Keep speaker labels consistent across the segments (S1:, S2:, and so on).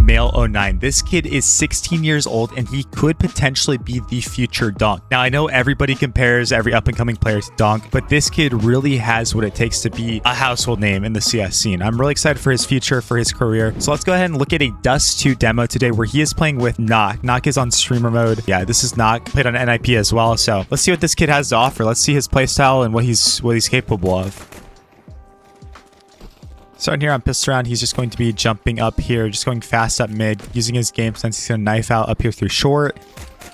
S1: Male09. This kid is 16 years old and he could potentially be the future Donk. Now, I know everybody compares every up-and-coming player to Donk, but this kid really has what it takes to be a household name in the CS scene. I'm really excited for his future, for his career. So let's go ahead and look at a Dust 2 demo today where he is playing with Knock. Knock is on streamer mode. Yeah, this is Knock, played on NIP as well. So let's see what this kid has to offer. Let's see his playstyle and what he's capable of. Starting here on pistol round, he's just going to be jumping up here, just going fast up mid, using his game sense. He's going to knife out up here through short.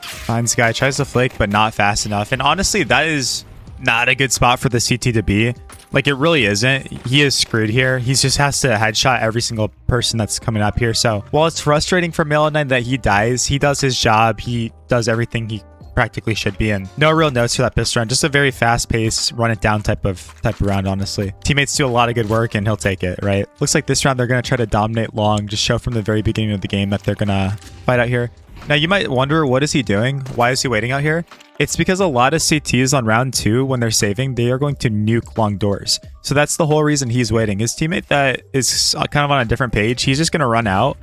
S1: Finds guy, tries to flick, but not fast enough. And honestly, that is not a good spot for the CT to be. Like, it really isn't. He is screwed here. He just has to headshot every single person that's coming up here. So while it's frustrating for Male09 that he dies, he does his job. He does everything he practically should be in. No real notes for that pistol round. Just a very fast pace, run it down type of round, honestly. Teammates do a lot of good work and he'll take it, right? Looks like this round they're going to try to dominate long, just show from the very beginning of the game that they're going to fight out here. Now, you might wonder, what is he doing? Why is he waiting out here? It's because a lot of CTs on round 2, when they're saving, they are going to nuke long doors. So that's the whole reason he's waiting. His teammate that is kind of on a different page, he's just going to run out.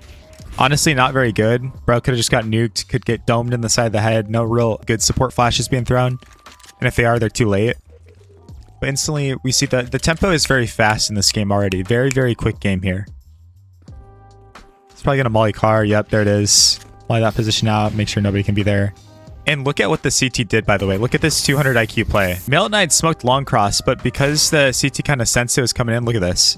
S1: Honestly, not very good. Bro could have just got nuked, could get domed in the side of the head. No real good support flashes being thrown. And if they are, they're too late. But instantly, we see that the tempo is very fast in this game already. Very, very quick game here. It's probably going to molly car. Yep, there it is. Molly that position out. Make sure nobody can be there. And look at what the CT did, by the way. Look at this 200 IQ play. Male09 smoked long cross, but because the CT kind of sensed it was coming in, look at this.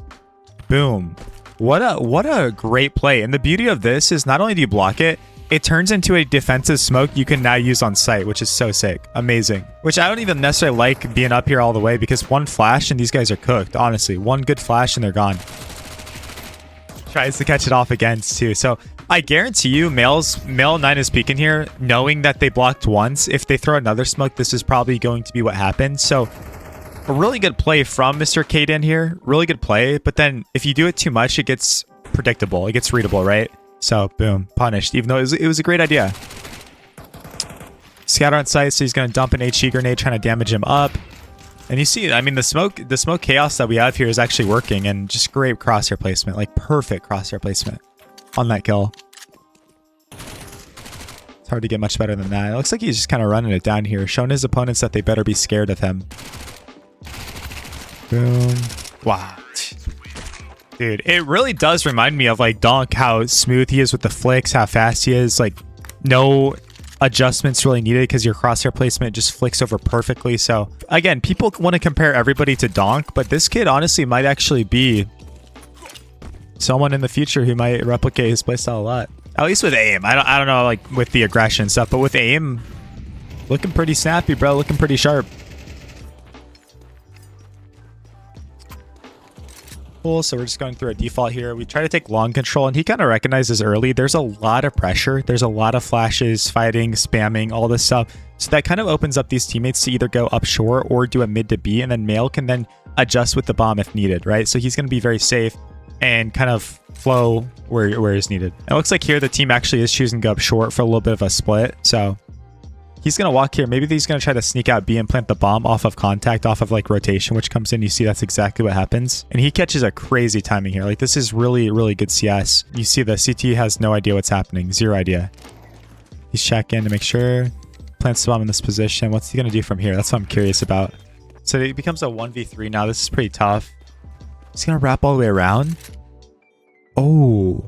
S1: Boom. What a great play. And the beauty of this is not only do you block it, it turns into a defensive smoke you can now use on site, which is so sick. Amazing. Which I don't even necessarily like being up here all the way because one flash and these guys are cooked, honestly. One good flash and they're gone. Tries to catch it off against too. So I guarantee you Male09 is peeking here knowing that they blocked once. If they throw another smoke, this is probably going to be what happens. So a really good play from Mr. Kaden here. Really good play. But then if you do it too much, it gets predictable. It gets readable, right? So boom, punished. Even though it was a great idea. Scatter on sight, so he's going to dump an HE grenade trying to damage him up. And you see, I mean, the smoke chaos that we have here is actually working. And just great crosshair placement. Like perfect crosshair placement on that kill. It's hard to get much better than that. It looks like he's just kind of running it down here. Showing his opponents that they better be scared of him. Boom. Wow. Dude, it really does remind me of like Donk, how smooth he is with the flicks, how fast he is. Like no adjustments really needed because your crosshair placement just flicks over perfectly. So again, people want to compare everybody to Donk, but this kid honestly might actually be someone in the future who might replicate his playstyle a lot. At least with aim. I don't know, like with the aggression and stuff, but with aim, looking pretty snappy, bro. Looking pretty sharp. Cool, so we're just going through a default here. We try to take long control, and he kind of recognizes early there's a lot of pressure. There's a lot of flashes, fighting, spamming, all this stuff. So that kind of opens up these teammates to either go up short or do a mid to B, and then Male can then adjust with the bomb if needed, right? So he's going to be very safe and kind of flow where is needed. It looks like here the team actually is choosing to go up short for a little bit of a split. So he's going to walk here. Maybe he's going to try to sneak out B and plant the bomb off of contact, off of like rotation, which comes in. You see that's exactly what happens. And he catches a crazy timing here. Like this is really, really good CS. You see the CT has no idea what's happening. Zero idea. He's checking to make sure. Plants the bomb in this position. What's he going to do from here? That's what I'm curious about. So it becomes a 1v3 now. This is pretty tough. He's going to wrap all the way around. Oh.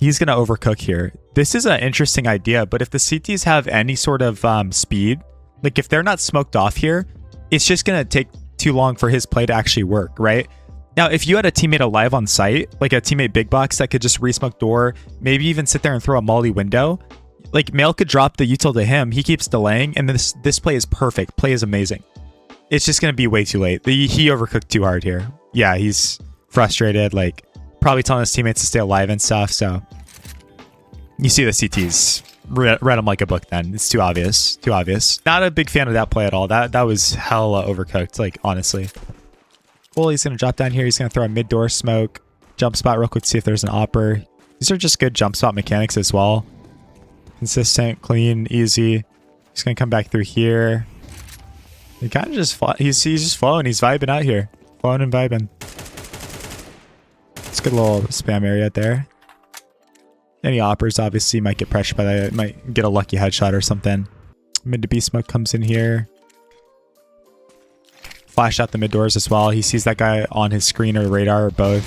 S1: He's going to overcook here. This is an interesting idea, but if the CTs have any sort of speed, like if they're not smoked off here, it's just going to take too long for his play to actually work, right? Now, if you had a teammate alive on site, like a teammate big box that could just resmoke door, maybe even sit there and throw a molly window, like Male could drop the util to him. He keeps delaying, and this play is perfect. Play is amazing. It's just going to be way too late. He overcooked too hard here. Yeah, he's frustrated, like probably telling his teammates to stay alive and stuff, so you see the CTs read them like a book then. It's too obvious. Too obvious. Not a big fan of that play at all. That was hella overcooked, like, honestly. Well, he's going to drop down here. He's going to throw a mid-door smoke. Jump spot real quick to see if there's an opper. These are just good jump spot mechanics as well. Consistent, clean, easy. He's going to come back through here. He kind of just... He's just flowing. He's vibing out here. Flowing and vibing. It's a good little spam area there. Any oppers obviously might get pressured by that. Might get a lucky headshot or something. Mid to B smoke comes in here. Flash out the mid doors as well. He sees that guy on his screen or radar or both.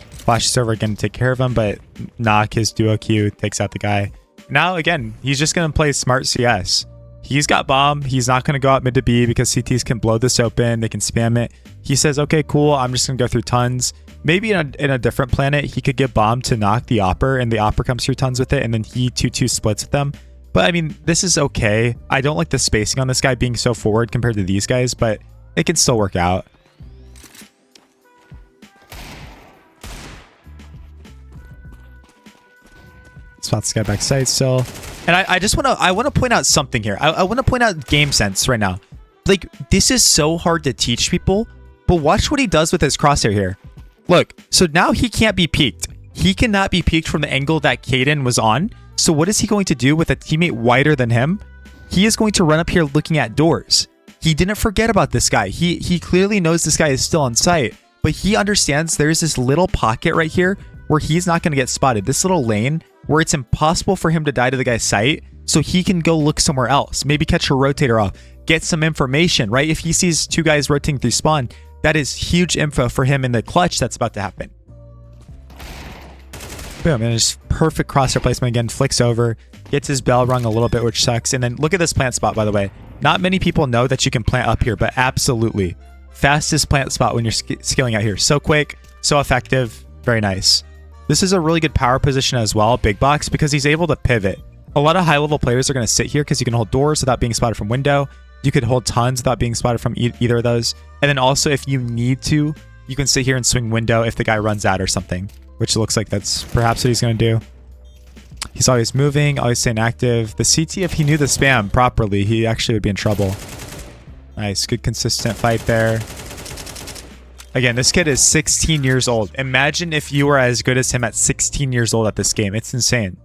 S1: Flashes over again to take care of him, but knock his duo Q takes out the guy. Now again, he's just going to play smart CS. He's got bomb. He's not going to go out mid to B because CTs can blow this open. They can spam it. He says, okay, cool. I'm just going to go through tons. Maybe in a different planet, he could get bomb to knock the opper, and the opper comes through tons with it, and then he 2-2 splits with them. But I mean, this is okay. I don't like the spacing on this guy being so forward compared to these guys, but it can still work out. Spots this guy backside still. And I just want to point out something here. I want to point out game sense right now. Like, this is so hard to teach people, but watch what he does with his crosshair here. Look, so now he can't be peeked. He cannot be peeked from the angle that Caden was on. So what is he going to do with a teammate wider than him? He is going to run up here looking at doors. He didn't forget about this guy. He clearly knows this guy is still on site, but he understands there's this little pocket right here where he's not going to get spotted. This little lane where it's impossible for him to die to the guy's site, so he can go look somewhere else. Maybe catch a rotator off, get some information, right? If he sees two guys rotating through spawn, that is huge info for him in the clutch that's about to happen. Boom, and just perfect crosshair placement again. Flicks over, gets his bell rung a little bit, which sucks. And then look at this plant spot, by the way. Not many people know that you can plant up here, but absolutely. Fastest plant spot when you're scaling out here. So quick, so effective, very nice. This is a really good power position as well, big box, because he's able to pivot. A lot of high-level players are going to sit here because you can hold doors without being spotted from window. You could hold tons without being spotted from either of those. And then also, if you need to, you can sit here and swing window if the guy runs out or something, which looks like that's perhaps what he's going to do. He's always moving, always staying active. The CT, if he knew the spam properly, he actually would be in trouble. Nice, good consistent fight there. Again, this kid is 16 years old. Imagine if you were as good as him at 16 years old at this game. It's insane.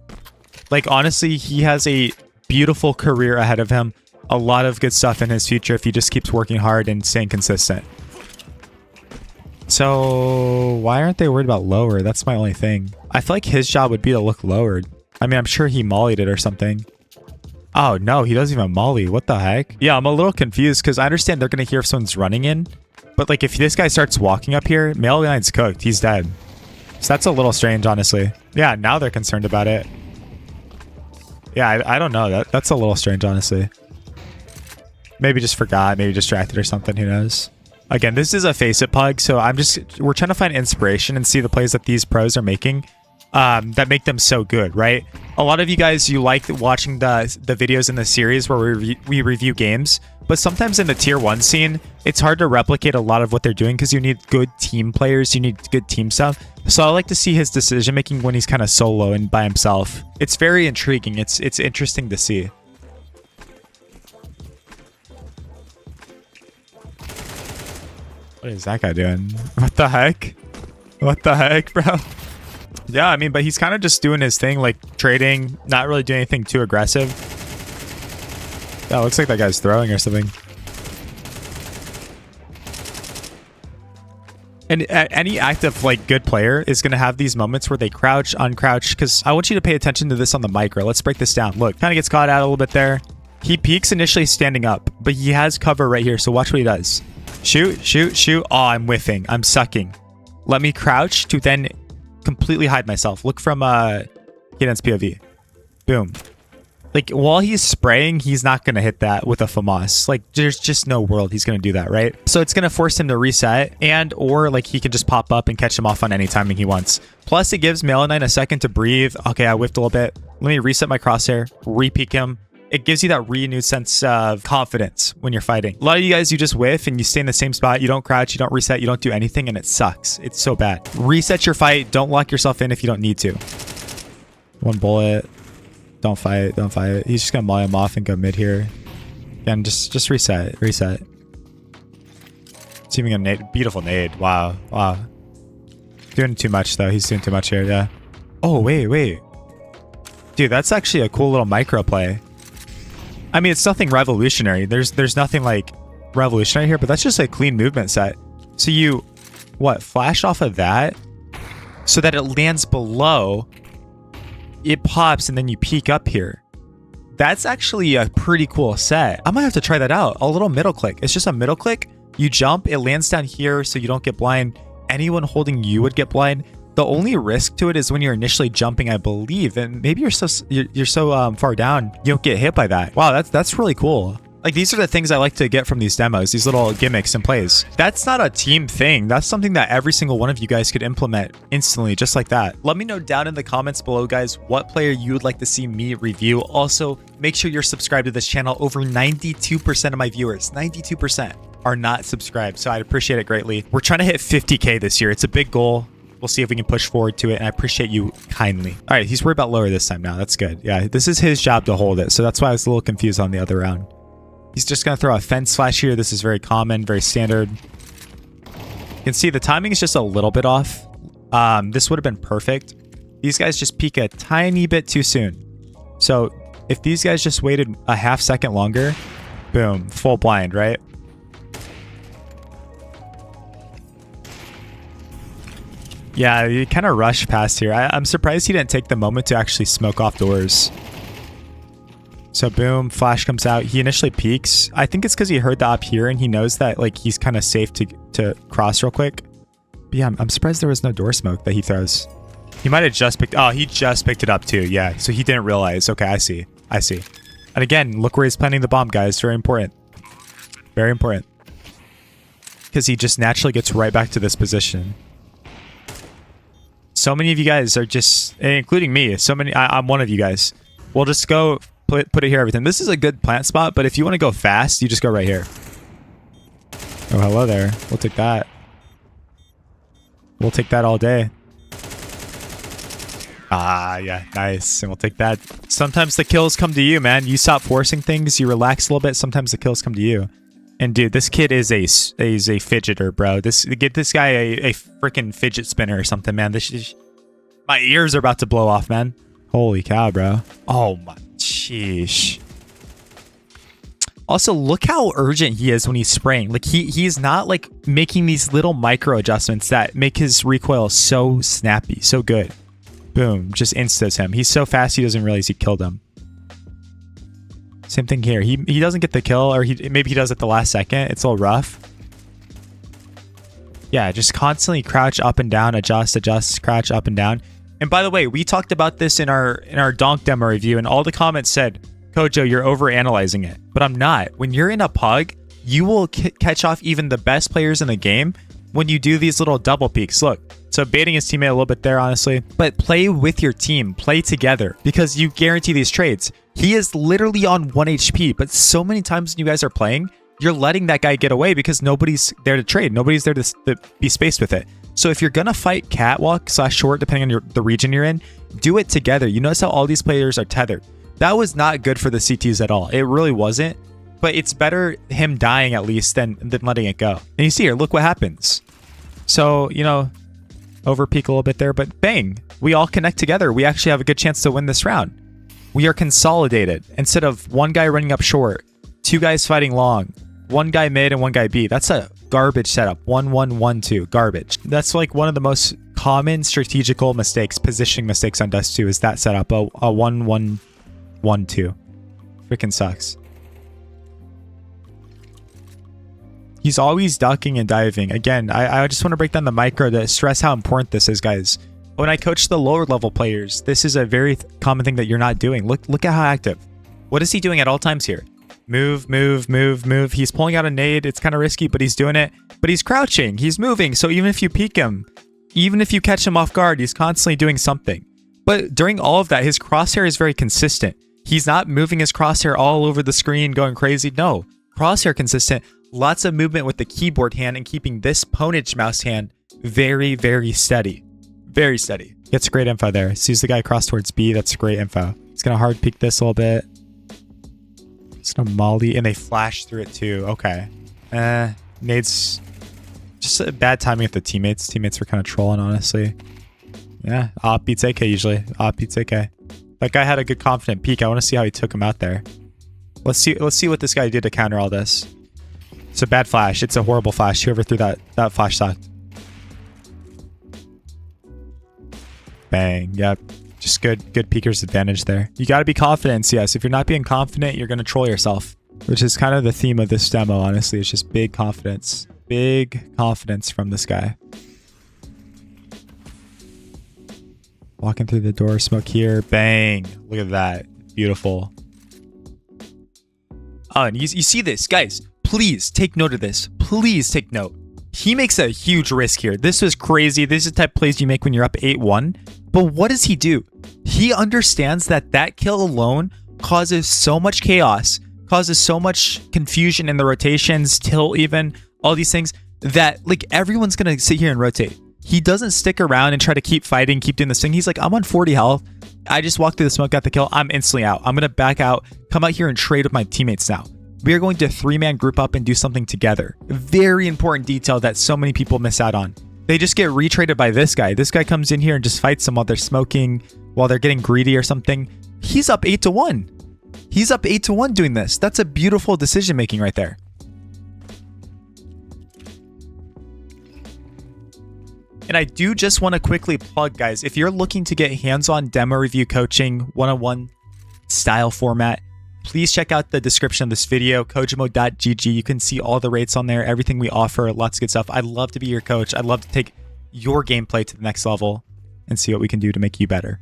S1: Like, honestly, he has a beautiful career ahead of him. A lot of good stuff in his future if he just keeps working hard and staying consistent. So, why aren't they worried about lower? That's my only thing. I feel like his job would be to look lowered. I mean, I'm sure he mollied it or something. Oh, no, he doesn't even molly. What the heck? Yeah, I'm a little confused because I understand they're going to hear if someone's running in. But, like, if this guy starts walking up here, Male 9's cooked. He's dead. So that's a little strange, honestly. Yeah, now they're concerned about it. Yeah, I don't know. That's a little strange, honestly. Maybe just forgot. Maybe distracted or something. Who knows? Again, this is a face it pug. So we're trying to find inspiration and see the plays that these pros are making that make them so good, right? A lot of you guys, you like watching the videos in the series where we review games. But sometimes in the tier 1 scene, it's hard to replicate a lot of what they're doing because you need good team players. You need good team stuff. So I like to see his decision making when he's kind of solo and by himself. It's very intriguing. It's interesting to see. What is that guy doing? What the heck? What the heck, bro? Yeah, I mean, but he's kind of just doing his thing, like trading, not really doing anything too aggressive. Yeah, looks like that guy's throwing or something. And any active, like, good player is going to have these moments where they crouch, uncrouch, because I want you to pay attention to this on the micro. Let's break this down. Look, kind of gets caught out a little bit there. He peeks initially standing up, but he has cover right here, so watch what he does. Shoot, shoot, shoot. Oh, I'm whiffing. I'm sucking. Let me crouch to then completely hide myself. Look from Caden's POV. Boom. Like, while he's spraying, he's not going to hit that with a FAMAS. Like, there's just no world he's going to do that, right? So it's going to force him to reset, and or like he can just pop up and catch him off on any timing he wants. Plus, it gives Male9 a second to breathe. Okay, I whiffed a little bit. Let me reset my crosshair, re-peek him. It gives you that renewed sense of confidence when you're fighting. A lot of you guys, you just whiff and you stay in the same spot. You don't crouch, you don't reset, you don't do anything, and it sucks. It's so bad. Reset your fight. Don't lock yourself in if you don't need to. One bullet. Don't fight. Don't fight. He's just going to molly him off and go mid here. Again, just reset. Reset. It's even a nade. Beautiful nade. Wow. Wow. Doing too much, though. He's doing too much here. Yeah. Oh, wait. Dude, that's actually a cool little micro play. I mean, it's nothing revolutionary. There's nothing, like, revolutionary here, but that's just a clean movement set. So you, flash off of that so that it lands below. it pops and then you peek up here. That's actually a pretty cool set. I might have to try that out. A little middle click. It's just a middle click. You jump, it lands down here so you don't get blind. Anyone holding you would get blind. The only risk to it is when you're initially jumping, I believe, and maybe you're so far down, you don't get hit by that. Wow, that's really cool. Like, these are the things I like to get from these demos, these little gimmicks and plays. That's not a team thing. That's something that every single one of you guys could implement instantly, just like that. Let me know down in the comments below, guys, what player you would like to see me review. Also, make sure you're subscribed to this channel. Over 92% of my viewers, 92%, are not subscribed, so I'd appreciate it greatly. We're trying to hit 50K this year. It's a big goal. We'll see if we can push forward to it, and I appreciate you kindly. All right, he's worried about lower this time now. That's good. Yeah, this is his job to hold it, so that's why I was a little confused on the other round. He's just going to throw a fence flash here. This is very common, very standard. You can see the timing is just a little bit off. This would have been perfect. These guys just peek a tiny bit too soon. So if these guys just waited a half second longer, boom, full blind, right? Yeah, you kind of rushed past here. I'm surprised he didn't take the moment to actually smoke off doors. So boom, flash comes out. He initially peeks. I think it's because he heard the up here and he knows that like he's kind of safe to cross real quick. But yeah, I'm surprised there was no door smoke that he throws. He might have just picked. Oh, he just picked it up too. Yeah, so he didn't realize. Okay, I see. I see. And again, look where he's planting the bomb, guys. Very important. Very important. Because he just naturally gets right back to this position. So many of you guys are just, including me. So many. I'm one of you guys. We'll just go. Put it here, everything. This is a good plant spot, but if you want to go fast, you just go right here. Oh, hello there. We'll take that. We'll take that all day. Ah, yeah, nice. And we'll take that. Sometimes the kills come to you, man. You stop forcing things, you relax a little bit. Sometimes the kills come to you. And dude, this kid is a fidgeter, bro. Get this guy a freaking fidget spinner or something, man. My ears are about to blow off, man. Holy cow, bro. Oh my. Sheesh. Also, look how urgent he is when he's spraying. Like he's not like making these little micro adjustments that make his recoil so snappy, so good. Boom, just instas him. He's so fast he doesn't realize he killed him. Same thing here. He doesn't get the kill, or maybe he does at the last second. It's a little rough. Yeah, just constantly crouch up and down, adjust, crouch up and down. And by the way, we talked about this in our donk demo review, and all the comments said, Kojo, you're overanalyzing it. But I'm not. When you're in a pug, you will catch off even the best players in the game when you do these little double peeks. Look, so baiting his teammate a little bit there, honestly. But play with your team. Play together, because you guarantee these trades. He is literally on 1 HP, but so many times when you guys are playing, you're letting that guy get away because nobody's there to trade. Nobody's there to be spaced with it. So if you're going to fight catwalk / short, depending on the region you're in, do it together. You notice how all these players are tethered. That was not good for the CTs at all. It really wasn't. But it's better him dying at least than letting it go. And you see here, look what happens. So, you know, over peak a little bit there, but bang, we all connect together. We actually have a good chance to win this round. We are consolidated. Instead of one guy running up short, 2 guys fighting long, 1 guy mid and 1 guy B. That's a garbage setup. 1-1-1-2, garbage. That's like one of the most common strategical mistakes, positioning mistakes on Dust 2 is that setup, a 1-1-1-2. Freaking sucks. He's always ducking and diving. Again, I just want to break down the micro to stress how important this is, guys. When I coach the lower level players, this is a very common thing that you're not doing. Look at how active. What is he doing at all times here? Move, move, move, move. He's pulling out a nade. It's kind of risky, but he's doing it. But he's crouching. He's moving. So even if you peek him, even if you catch him off guard, he's constantly doing something. But during all of that, his crosshair is very consistent. He's not moving his crosshair all over the screen, going crazy. No, crosshair consistent. Lots of movement with the keyboard hand and keeping this Ponage mouse hand very, very steady. Very steady. Gets great info there. Sees the guy cross towards B. That's great info. He's going to hard peek this a little bit. It's gonna molly, and they flash through it too. Okay. Nade's just a bad timing with the teammates. Teammates were kind of trolling, honestly. Yeah, op beats AK usually. Op beats AK. That guy had a good confident peek. I want to see how he took him out there. Let's see what this guy did to counter all this. It's a bad flash. It's a horrible flash. Whoever threw that flash sucked. Bang. Yep. Just good peeker's advantage there. You got to be confident in CS. If you're not being confident, you're going to troll yourself, which is kind of the theme of this demo, honestly. It's just big confidence. Big confidence from this guy. Walking through the door, smoke here. Bang. Look at that. Beautiful. Oh, and you see this. Guys, please take note of this. Please take note. He makes a huge risk here. This was crazy. This is the type of plays you make when you're up 8-1. But what does he do? He understands that that kill alone causes so much chaos, causes so much confusion in the rotations, tilt even, all these things, that like everyone's going to sit here and rotate. He doesn't stick around and try to keep fighting, keep doing this thing. He's like, I'm on 40 health. I just walked through the smoke, got the kill. I'm instantly out. I'm going to back out, come out here and trade with my teammates now. We are going to 3-man group up and do something together. Very important detail that so many people miss out on. They just get retraded by this guy. This guy comes in here and just fights them while they're smoking, while they're getting greedy or something. He's up 8-1. He's up 8-1 doing this. That's a beautiful decision making right there. And I do just want to quickly plug, guys, if you're looking to get hands-on demo review coaching, one-on-one style format, please check out the description of this video, CoJoMo.gg. You can see all the rates on there, everything we offer, lots of good stuff. I'd love to be your coach. I'd love to take your gameplay to the next level and see what we can do to make you better.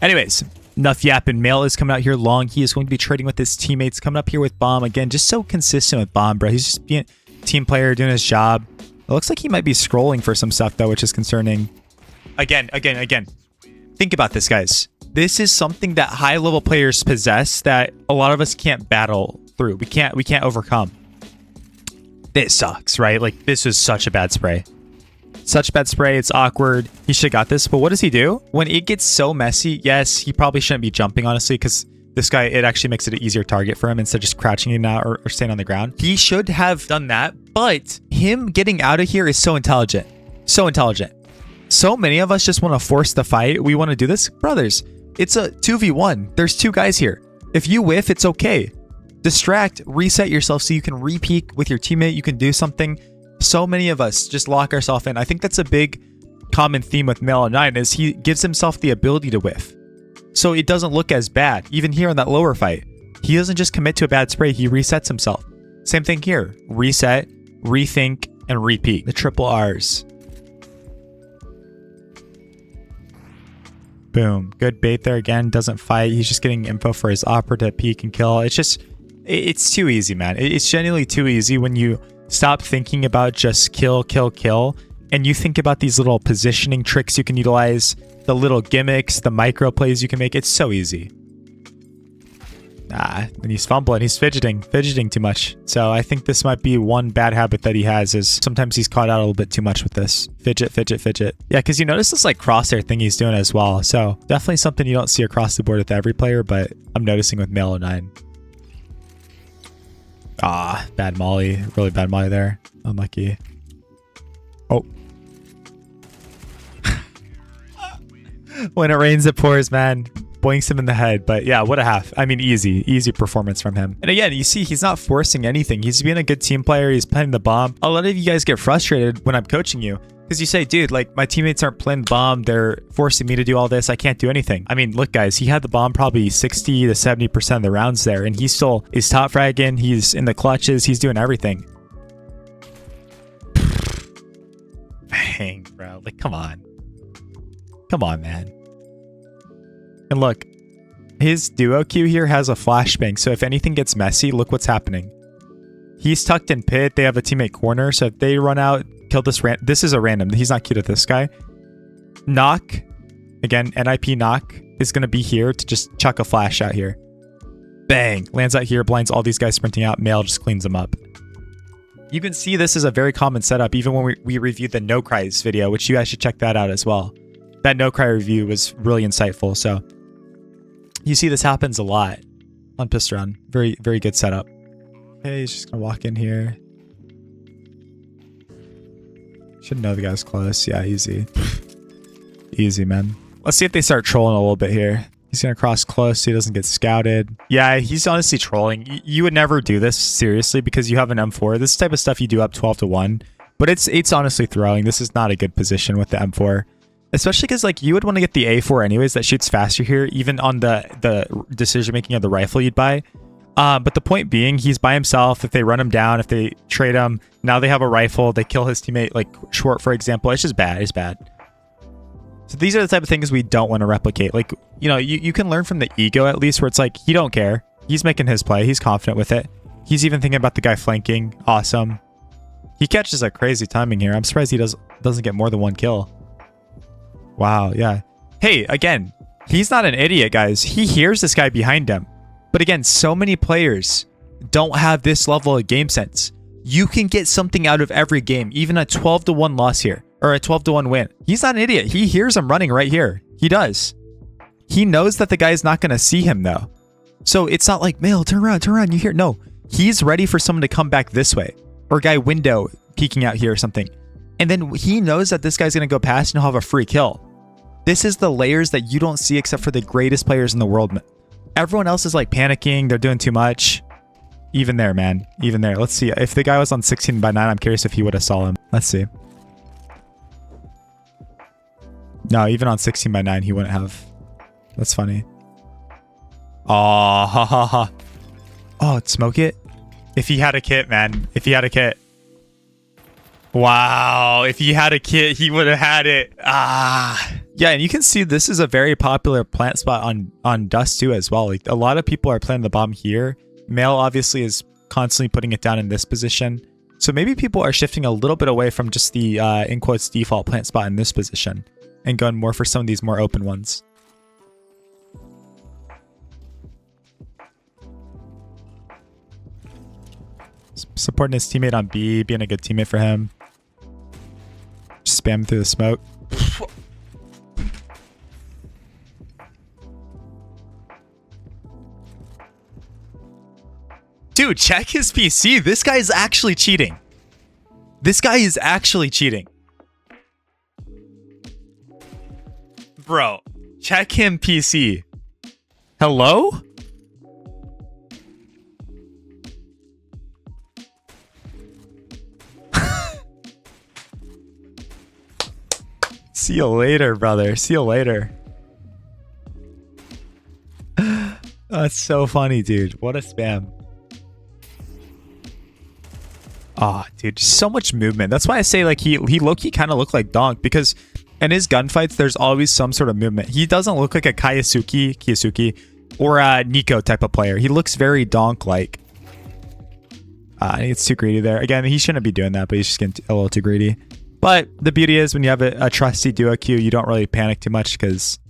S1: Anyways, enough yapping. Mail is coming out here long. He is going to be trading with his teammates, coming up here with Bomb. Again, just so consistent with Bomb, bro. He's just being a team player, doing his job. It looks like he might be scrolling for some stuff, though, which is concerning. Again. Think about this, guys. This is something that high-level players possess that a lot of us can't battle through. We can't overcome. This sucks, right? Like, this was such a bad spray. Such a bad spray. It's awkward. He should have got this. But what does he do? When it gets so messy, yes, he probably shouldn't be jumping, honestly, because this guy, it actually makes it an easier target for him instead of just crouching in or staying on the ground. He should have done that, but him getting out of here is so intelligent. So intelligent. So many of us just want to force the fight. We want to do this. Brothers, it's a 2v1. There's two guys here. If you whiff, it's okay. Distract, reset yourself so you can re-peek with your teammate. You can do something. So many of us just lock ourselves in. I think that's a big common theme with Melo9 is he gives himself the ability to whiff. So it doesn't look as bad. Even here in that lower fight, he doesn't just commit to a bad spray. He resets himself. Same thing here. Reset, rethink, and repeat. The triple R's. Boom. Good bait there again. Doesn't fight. He's just getting info for his opera to peek and kill. It's just, it's too easy, man. It's genuinely too easy when you stop thinking about just kill, kill, kill. And you think about these little positioning tricks you can utilize, the little gimmicks, the micro plays you can make. It's so easy. And he's fumbling. He's fidgeting too much. So I think this might be one bad habit that he has is sometimes he's caught out a little bit too much with this. Fidget. Yeah, because you notice this like crosshair thing he's doing as well. So definitely something you don't see across the board with every player, but I'm noticing with Melo9. Bad molly. Really bad molly there. Unlucky. Oh. When it rains, it pours, man. Boinks him in the head. But yeah, what a half. I mean, easy performance from him. And again, you see, he's not forcing anything. He's being a good team player. He's playing the bomb. A lot of you guys get frustrated when I'm coaching you because you say, dude, like my teammates aren't playing bomb. They're forcing me to do all this. I can't do anything. I mean, look, guys, he had the bomb probably 60 to 70% of the rounds there. And he still is top fragging. He's in the clutches. He's doing everything. Bang, bro. Like, come on. Come on, man. And look, his duo queue here has a flashbang. So if anything gets messy, look what's happening. He's tucked in pit. They have a teammate corner. So if they run out, kill this this is a random. He's not queued at this guy. Knock. Again, NIP knock is going to be here to just chuck a flash out here. Bang. Lands out here, blinds all these guys sprinting out. Mail just cleans them up. You can see this is a very common setup even when we reviewed the No Cries video, which you guys should check that out as well. That No Cry review was really insightful. So you see this happens a lot on pistol round. Very, very good setup. Okay, he's just going to walk in here. Should know the guy's close. Yeah, easy. Easy, man. Let's see if they start trolling a little bit here. He's going to cross close so he doesn't get scouted. Yeah, he's honestly trolling. You would never do this seriously because you have an M4. This type of stuff you do up 12-1. But it's honestly throwing. This is not a good position with the M4. Especially because like you would want to get the A4 anyways that shoots faster here, even on the decision making of the rifle you'd buy. But the point being, he's by himself. If they run him down, if they trade him, now they have a rifle. They kill his teammate, like Short, for example. It's just bad. It's bad. So these are the type of things we don't want to replicate. Like, you know, you can learn from the ego at least, where it's like, he don't care. He's making his play. He's confident with it. He's even thinking about the guy flanking. Awesome. He catches a crazy timing here. I'm surprised he doesn't get more than 1 kill. Wow, yeah. Hey, again, he's not an idiot, guys. He hears this guy behind him. But again, so many players don't have this level of game sense. You can get something out of every game, even a 12-1 loss here, or a 12-1 win. He's not an idiot. He hears him running right here. He does. He knows that the guy's not going to see him, though. So it's not like, Mail, turn around, you hear? No, he's ready for someone to come back this way. Or guy window peeking out here or something. And then he knows that this guy's going to go past and he'll have a free kill. This is the layers that you don't see except for the greatest players in the world. Everyone else is like panicking. They're doing too much. Even there, man. Even there. Let's see. If the guy was on 16/9, I'm curious if he would have saw him. Let's see. No, even on 16/9, he wouldn't have. That's funny. Oh, ha ha ha. Oh, smoke it. If he had a kit, man. If he had a kit. Wow. If he had a kit, he would have had it. Ah. Yeah, and you can see this is a very popular plant spot on Dust too as well. Like a lot of people are planting the bomb here. Mail obviously is constantly putting it down in this position. So maybe people are shifting a little bit away from just the in quotes default plant spot in this position and going more for some of these more open ones. Supporting his teammate on B, being a good teammate for him. Just spam through the smoke. Dude, check his PC. This guy is actually cheating. This guy is actually cheating. Bro, check him PC. Hello? See you later, brother. See you later. That's so funny, dude. What a spam. Ah, oh, dude, so much movement. That's why I say like he low-key kind of looked like Donk, because in his gunfights there's always some sort of movement. He doesn't look like a Kiyasuki or a Nico type of player. He looks very Donk-like. I think it's too greedy there. Again, he shouldn't be doing that, but he's just getting a little too greedy. But the beauty is when you have a trusty duo queue, you don't really panic too much because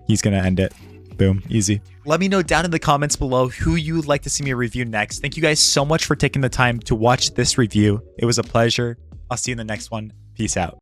S1: he's going to end it. Boom. Easy. Let me know down in the comments below who you would like to see me review next. Thank you guys so much for taking the time to watch this review. It was a pleasure. I'll see you in the next one. Peace out.